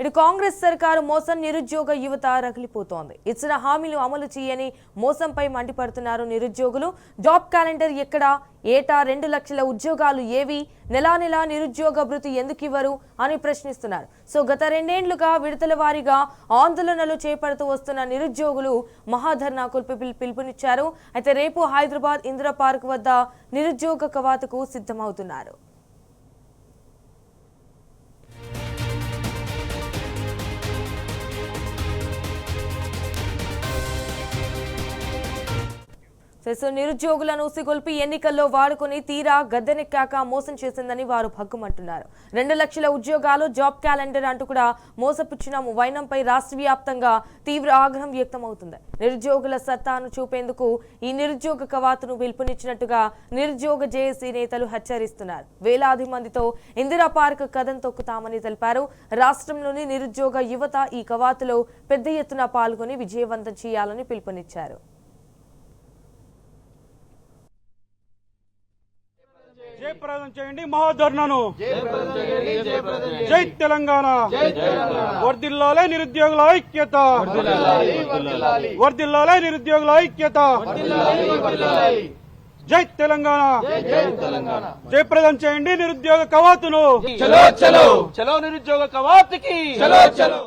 ఇటు కాంగ్రెస్ సర్కారు మోసం నిరుద్యోగ యువత రగిలిపోతోంది. ఇచ్చిన హామీలు అమలు చేయని మోసంపై మండిపడుతున్నారు నిరుద్యోగులు. జాబ్ క్యాలెండర్ ఎక్కడా, ఏటా 2 లక్షల ఉద్యోగాలు ఏవి, నెలా నెలా నిరుద్యోగ భృతి ఎందుకు ఇవ్వరు అని ప్రశ్నిస్తున్నారు. సో గత 2 ఏళ్లుగా విడతల వారీగా ఆందోళనలు చేపడుతూ వస్తున్న నిరుద్యోగులు మహాధర్నాకు పిలుపునిచ్చారు. అయితే రేపు హైదరాబాద్ ఇందిరా పార్క్ వద్ద నిరుద్యోగ కవాతుకు సిద్ధమవుతున్నారు. నిరుద్యోగులను ఉసిగొల్పి ఎన్నికల్లో వాడుకుని తీరా గద్దెనెక్కాక మోసం చేసిందని వారు భగ్గుమంటున్నారు. 2 లక్షల ఉద్యోగాలు, జాబ్ క్యాలెండర్ అంటూ కూడా మోసపుచ్చిన వైనంపై రాష్ట్ర వ్యాప్తంగా తీవ్ర ఆగ్రహం వ్యక్తమవుతుంది. నిరుద్యోగుల సత్తాను చూపేందుకు ఈ నిరుద్యోగ కవాతును పిలుపునిచ్చినట్టుగా నిరుద్యోగ జేఏసీ నేతలు హెచ్చరిస్తున్నారు. వేలాది మందితో ఇందిరా పార్క్ కథం తొక్కుతామని తెలిపారు. రాష్ట్రంలోని నిరుద్యోగ యువత ఈ కవాతులో పెద్ద ఎత్తున పాల్గొని విజయవంతం చేయాలని పిలుపునిచ్చారు. జయప్రదం చేయండి మహాధర్నాను. జై తెలంగాణ. వర్ధిల్లాలే నిరుద్యోగుల ఐక్యత. వర్ధిల్లాలే నిరుద్యోగుల ఐక్యత. జై తెలంగాణ. జయప్రదం చేయండి నిరుద్యోగ కవాతును. చలో చలో చలో నిరుద్యోగ కవాతుకి చలో చలో.